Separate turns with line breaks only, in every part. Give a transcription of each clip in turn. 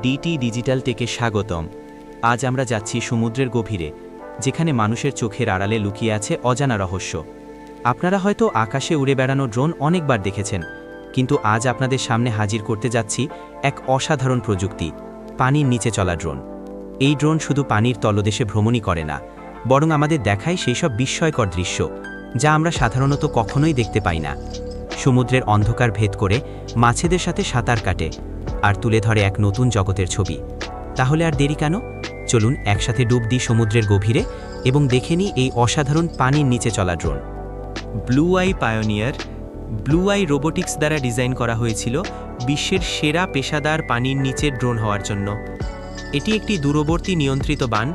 DT digital টেকে স্বাগতম। আজ আমরা যাচ্ছি সমুদ্রের গভীরে, যেখানে মানুষের চোখের আড়ালে লুকিয়ে আছে অজানা রহস্য। আপনারা হয়তো আকাশে উড়ে বেড়ানো ড্রোন অনেকবার দেখেছেন, কিন্তু আজ আপনাদের সামনে হাজির করতে যাচ্ছি এক অসাধারণ প্রযুক্তি, পানির নিচে চলা ড্রোন। এই ড্রোন শুধু পানির তলদেশে ভ্রমণই করে না, বরং আমাদের দেখায় সেই সব বিস্ময়কর দৃশ্য যা আমরা সাধারণত কখনোই দেখতে পাই না। সমুদ্রের অন্ধকার ভেদ করে মাছেদের সাথে সাঁতার কাটে আর তুলে ধরে এক নতুন জগতের ছবি। তাহলে আর দেরি কেন? চলুন একসাথে ডুব দিই সমুদ্রের গভীরে এবং দেখে নিই এই অসাধারণ পানির নিচে চলা drone. Blue eye pioneer blue eye robotics দ্বারা ডিজাইন করা হয়েছিল বিশ্বের সেরা পেশাদার পানির নিচের ড্রোন হওয়ার জন্য। এটি একটি দূরবর্তী নিয়ন্ত্রিত বান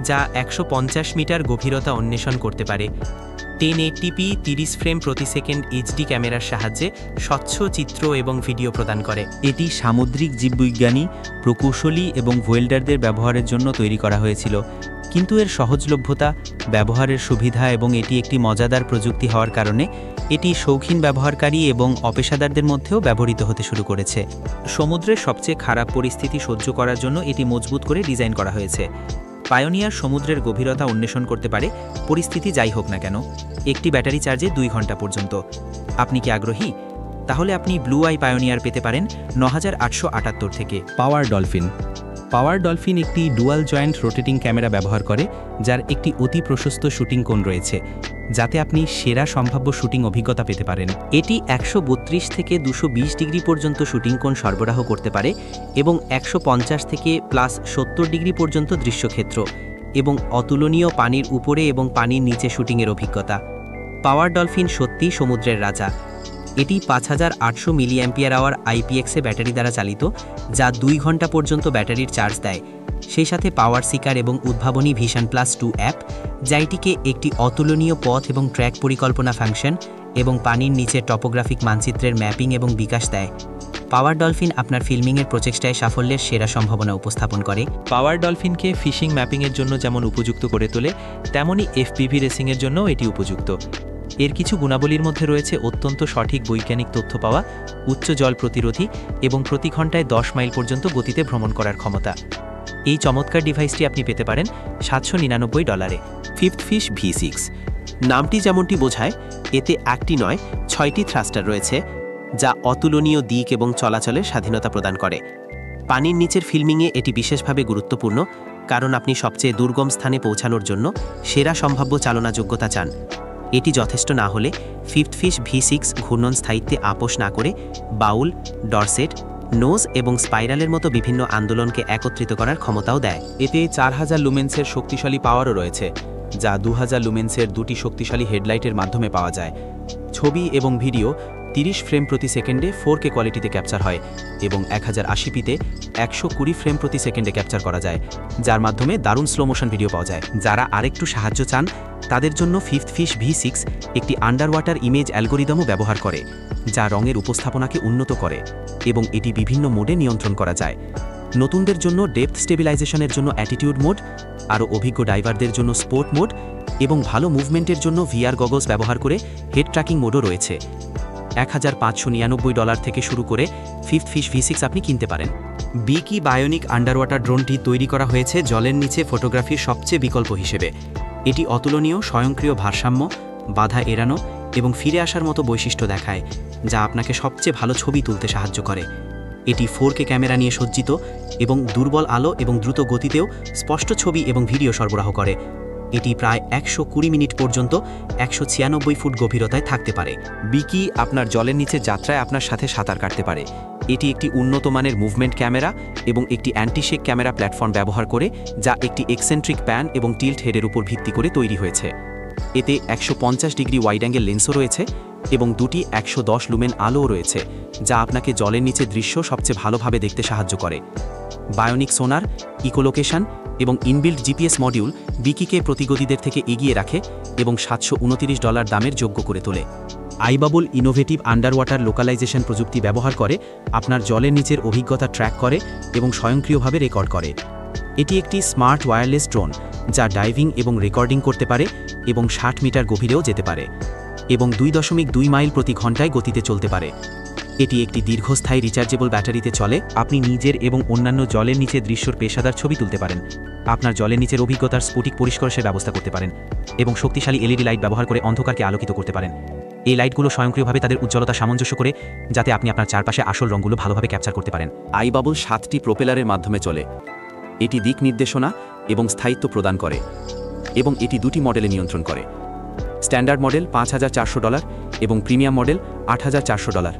যা 150 মিটার গভীরতা অন্বেষণ করতে পারে। 1080p 30 ফ্রেম প্রতি সেকেন্ড এইচডি ক্যামেরার সাহায্যে স্বচ্ছ চিত্র এবং ভিডিও প্রদান করে। এটি সামুদ্রিক জীববিজ্ঞানী, প্রকৌশলী এবং ওয়েল্ডারদের ব্যবহারের জন্য তৈরি করা হয়েছিল, কিন্তু এর সহজলভ্যতা, ব্যবহারের সুবিধা এবং এটি একটি মজাদার প্রযুক্তি হওয়ার কারণে এটি শৌখিন ব্যবহারকারী এবং অপেশাদারদের মধ্যেও ব্যবহৃত হতে শুরু করেছে। সমুদ্রের সবচেয়ে খারাপ পরিস্থিতি সহ্য করার জন্য এটি মজবুত করে ডিজাইন করা হয়েছে। পায়োনিয়ার সমুদ্রের গভীরতা অন্বেষণ করতে পারে, পরিস্থিতি যাই হোক না কেন, একটি ব্যাটারি চার্জে 2 ঘন্টা পর্যন্ত। আপনি কি আগ্রহী? তাহলে আপনি ব্লু আই পায়োনিয়ার পেতে পারেন 9878 থেকে। পাওয়ার ডলফিন একটি ডুয়াল জয়েন্ট রোটেটিং ক্যামেরা ব্যবহার করে, যার একটি অতি প্রশস্ত শুটিং কোণ রয়েছে, যাতে আপনি সেরা সম্ভাব্য শুটিং অভিজ্ঞতা পেতে পারেন। এটি 132 থেকে 220 ডিগ্রি পর্যন্ত শুটিং কোণ সরবরাহ করতে পারে এবং 150 থেকে +70 ডিগ্রি পর্যন্ত দৃশ্যক্ষেত্র এবং অতুলনীয় পানির উপরে এবং পানির নিচে শুটিংয়ের অভিজ্ঞতা। পাওয়ার ডলফিন সত্যিই সমুদ্রের রাজা। এটি 5800 মিলিঅ্যাম্পিয়ার আওয়ার আইপিএক্সে ব্যাটারি দ্বারা চালিত, যা 2 ঘন্টা পর্যন্ত ব্যাটারির চার্জ দেয়। সেই সাথে পাওয়ার সিকার এবং উদ্ভাবনী ভিশন প্লাস 2 অ্যাপ, যা এটিকে একটি অতুলনীয় পথ এবং ট্র্যাক পরিকল্পনা ফাংশন এবং পানির নিচে টপোগ্রাফিক মানচিত্রের ম্যাপিং এবং বিকাশ দেয়। পাওয়ার ডলফিন আপনার ফিল্মিংয়ের প্রচেষ্টায় সাফল্যের সেরা সম্ভাবনা উপস্থাপন করে। পাওয়ার ডলফিনকে ফিশিং ম্যাপিংয়ের জন্য যেমন উপযুক্ত করে তোলে, তেমনই এফপিভি রেসিংয়ের জন্য এটি উপযুক্ত। এর কিছু গুণাবলীর মধ্যে রয়েছে অত্যন্ত সঠিক বৈজ্ঞানিক তথ্য পাওয়া, উচ্চ জল প্রতিরোধী এবং প্রতি ঘন্টায় 10 মাইল পর্যন্ত গতিতে ভ্রমণ করার ক্ষমতা। এই চমৎকার ডিভাইসটি আপনি পেতে পারেন $799। ফিফথ ফিশ V6 নামটি যেমনটি বোঝায়, এতে একটি নয় 6টি থ্রাস্টার রয়েছে, যা অতুলনীয় দিক এবং চলাচলের স্বাধীনতা প্রদান করে। পানির নিচের ফিল্মিংয়ে এটি বিশেষভাবে গুরুত্বপূর্ণ, কারণ আপনি সবচেয়ে দুর্গম স্থানে পৌঁছানোর জন্য সেরা সম্ভাব্য চালনা যোগ্যতা চান। এটি যথেষ্ট না হলে ফিফথ ফিশ V6 ঘূর্ণন স্থায়িত্বে আপোষ না করে বাউল, ডরসেট, নোজ এবং স্পাইরালের মতো বিভিন্ন আন্দোলনকে একত্রিত করার ক্ষমতাও দেয়। এতে 4000 লুমেন্সের শক্তিশালী পাওয়ারও রয়েছে, যা 2000 লুমেন্সের 2টি শক্তিশালী হেডলাইটের মাধ্যমে পাওয়া যায়। ছবি এবং ভিডিও 30 ফ্রেম প্রতি সেকেন্ডে 4K কোয়ালিটিতে ক্যাপচার হয় এবং 1080pতে 120 ফ্রেম প্রতি সেকেন্ডে ক্যাপচার করা যায়, যার মাধ্যমে দারুণ স্লো মোশন ভিডিও পাওয়া যায়। যারা আরেকটু সাহায্য চান, তাদের জন্য ফিফথ ফিশ V6 একটি আন্ডার ওয়াটার ইমেজ অ্যালগোরিদমও ব্যবহার করে, যা রঙের উপস্থাপনাকে উন্নত করে এবং এটি বিভিন্ন মোডে নিয়ন্ত্রণ করা যায়। নতুনদের জন্য ডেপথ স্টেবিলাইজেশনের জন্য অ্যাটিটিউড মোড, আরও অভিজ্ঞ ডাইভারদের জন্য স্পোর্ট মোড এবং ভালো মুভমেন্টের জন্য VR গগলস ব্যবহার করে হেড ট্র্যাকিং মোডও রয়েছে। $1599 থেকে শুরু করে ফিফথ ফিশ V6 আপনি কিনতে পারেন। বিকি বায়োনিক আন্ডার ওয়াটার ড্রোনটি তৈরি করা হয়েছে জলের নিচে ফটোগ্রাফির সবচেয়ে বিকল্প হিসেবে। এটি অতুলনীয় স্বয়ংক্রিয় ভারসাম্য, বাধা এড়ানো এবং ফিরে আসার মতো বৈশিষ্ট্য দেখায়, যা আপনাকে সবচেয়ে ভালো ছবি তুলতে সাহায্য করে। এটি 4K ক্যামেরা নিয়ে সজ্জিত এবং দুর্বল আলো এবং দ্রুত গতিতেও স্পষ্ট ছবি এবং ভিডিও সরবরাহ করে। এটি প্রায় 120 মিনিট পর্যন্ত 196 ফুট গভীরতায় থাকতে পারে। বিকি আপনার জলের নিচে যাত্রায় আপনার সাথে সাঁতার কাটতে পারে। এটি একটি উন্নত মানের মুভমেন্ট ক্যামেরা এবং একটি অ্যান্টি-শেক ক্যামেরা প্ল্যাটফর্ম ব্যবহার করে, যা একটি এক্সেন্ট্রিক প্যান এবং টিল্ট হেডের উপর ভিত্তি করে তৈরি হয়েছে। এতে 150 ডিগ্রি ওয়াইড অ্যাঙ্গেল লেন্সও রয়েছে এবং 2টি 110 লুমেন আলোও রয়েছে, যা আপনাকে জলের নিচে দৃশ্য সবচেয়ে ভালোভাবে দেখতে সাহায্য করে। বায়োনিক সোনার, ইকোলোকেশন এবং ইনবিল্ট জিপিএস মডিউল বিকিকে প্রতিগতিদের থেকে এগিয়ে রাখে এবং $729 দামের যোগ্য করে তোলে। আইবাবল ইনোভেটিভ আন্ডার ওয়াটার লোকালাইজেশন প্রযুক্তি ব্যবহার করে আপনার জলের নিচের অভিজ্ঞতা ট্র্যাক করে এবং স্বয়ংক্রিয়ভাবে রেকর্ড করে। এটি একটি স্মার্ট ওয়্যারলেস ড্রোন, যা ডাইভিং এবং রেকর্ডিং করতে পারে এবং 60 মিটার গভীরেও যেতে পারে এবং 2.2 মাইল প্রতি ঘন্টায় গতিতে চলতে পারে। এটি একটি দীর্ঘস্থায়ী রিচার্জেবল ব্যাটারিতে চলে। আপনি নিজের এবং অন্যান্য জলের নিচে দৃশ্যর পেশাদার ছবি তুলতে পারেন, আপনার জলের নিচের অভিজ্ঞতার স্ফটিক পরিষ্কারের ব্যবস্থা করতে পারেন এবং শক্তিশালী এলইডি লাইট ব্যবহার করে অন্ধকারকে আলোকিত করতে পারেন। এই লাইটগুলো স্বয়ংক্রিয়ভাবে তাদের উজ্জ্বলতা সামঞ্জস্য করে, যাতে আপনি আপনার চারপাশে আসল রঙগুলো ভালোভাবে ক্যাপচার করতে পারেন।
আই বাবল 7টি প্রোপেলারের মাধ্যমে চলে। এটি দিক নির্দেশনা এবং স্থায়িত্ব প্রদান করে এবং এটি 2টি মডেলে নিয়ন্ত্রণ করে। স্ট্যান্ডার্ড মডেল $5,400 এবং প্রিমিয়াম মডেল $8,400।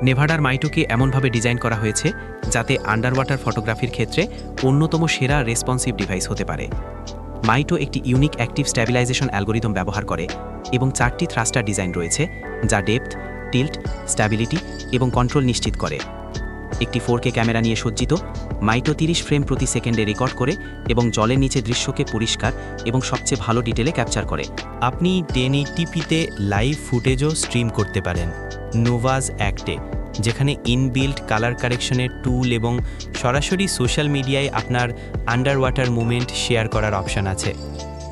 নেভাডার মাইটোকে এমনভাবে ডিজাইন করা হয়েছে যাতে আন্ডারওয়াটার ফটোগ্রাফির ক্ষেত্রে অন্যতম সেরা রেসপন্সিভ ডিভাইস হতে পারে। মাইটো একটি ইউনিক অ্যাক্টিভ স্ট্যাবিলাইজেশন অ্যালগোরিদম ব্যবহার করে এবং 4টি থ্রাস্টার ডিজাইন রয়েছে যা ডেপথ, টিল্ট, স্ট্যাবিলিটি এবং কন্ট্রোল নিশ্চিত করে। একটি 4K ক্যামেরা নিয়ে সজ্জিত, মাইটো 30 ফ্রেম প্রতি সেকেন্ডে রেকর্ড করে এবং জলের নিচে দৃশ্যকে পরিষ্কার এবং সবচেয়ে ভালো ডিটেলে ক্যাপচার করে। আপনি 1080pতে লাইভ ফুটেজও স্ট্রিম করতে পারেন নোভাস অ্যাক্টে, যেখানে ইনবিল্ট কালার কারেকশনের টুল এবং সরাসরি সোশ্যাল মিডিয়ায় আপনার আন্ডার ওয়াটার মুভমেন্ট শেয়ার করার অপশান আছে।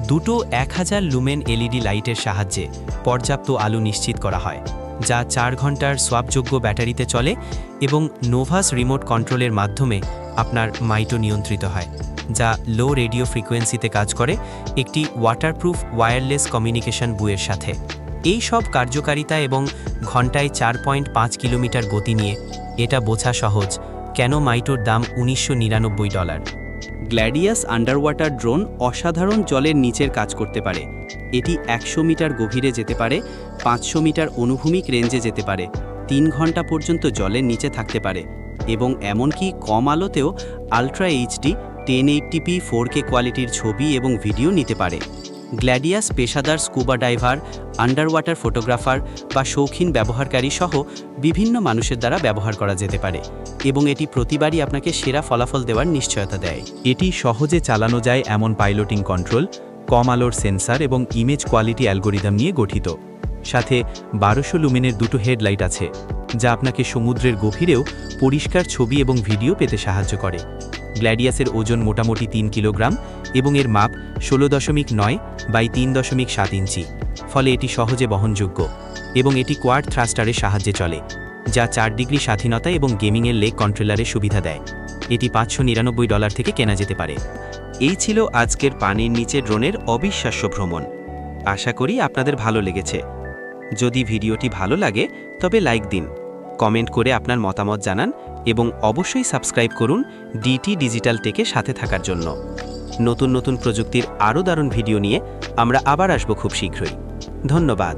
দুটো 1000 লুমেন এলইডি লাইটের সাহায্যে পর্যাপ্ত আলো নিশ্চিত করা হয়, যা 4 ঘন্টার সোয়াপযোগ্য ব্যাটারিতে চলে এবং নোভাস রিমোট কন্ট্রোলের মাধ্যমে আপনার মাইটো নিয়ন্ত্রিত হয়, যা লো রেডিও ফ্রিকোয়েন্সিতে কাজ করে একটি ওয়াটারপ্রুফ ওয়্যারলেস কমিউনিকেশন বুয়ের সাথে। এই সব কার্যকারিতা এবং ঘন্টায় 4.5 কিলোমিটার গতি নিয়ে এটা বোঝা সহজ কেন মাইটোর দাম $1999।
গ্ল্যাডিয়াস আন্ডারওয়াটার ড্রোন অসাধারণ জলের নিচের কাজ করতে পারে। এটি 100 মিটার গভীরে যেতে পারে, 500 মিটার অনুভূমিক রেঞ্জে যেতে পারে, 3 ঘন্টা পর্যন্ত জলের নিচে থাকতে পারে এবং এমনকি কম আলোতেও আলট্রা এইচডি 1080p 4K কোয়ালিটির ছবি এবং ভিডিও নিতে পারে। গ্ল্যাডিয়াস পেশাদার স্কুবা ডাইভার, আন্ডারওয়াটার ফটোগ্রাফার বা শৌখিন ব্যবহারকারী সহ বিভিন্ন মানুষের দ্বারা ব্যবহার করা যেতে পারে এবং এটি প্রতিবারই আপনাকে সেরা ফলাফল দেওয়ার নিশ্চয়তা দেয়।
এটি সহজে চালানো যায় এমন পাইলটিং কন্ট্রোল, কম আলোর সেন্সার এবং ইমেজ কোয়ালিটি অ্যালগোরিদম নিয়ে গঠিত। সাথে 1200 লুমেনের 2টো হেডলাইট আছে, যা আপনাকে সমুদ্রের গভীরেও পরিষ্কার ছবি এবং ভিডিও পেতে সাহায্য করে। গ্ল্যাডিয়াসের ওজন মোটামুটি 3 কিলোগ্রাম এবং এর মাপ 16.9 বাই 3.7 ইঞ্চি, ফলে এটি সহজে বহনযোগ্য এবং এটি কোয়াড থ্রাস্টারের সাহায্যে চলে, যা 4 ডিগ্রি স্বাধীনতা এবং গেমিংয়ের লেগ কন্ট্রোলারের সুবিধা দেয়। এটি $599 থেকে কেনা যেতে পারে। এই ছিল আজকের পানির নিচে ড্রোনের অবিশ্বাস্য ভ্রমণ। আশা করি আপনাদের ভালো লেগেছে। যদি ভিডিওটি ভালো লাগে তবে লাইক দিন, কমেন্ট করে আপনার মতামত জানান এবং অবশ্যই সাবস্ক্রাইব করুন ডিটি ডিজিটাল টেকে সাথে থাকার জন্য। নতুন নতুন প্রযুক্তির আরও দারুণ ভিডিও নিয়ে আমরা আবার আসব খুব শীঘ্রই। ধন্যবাদ।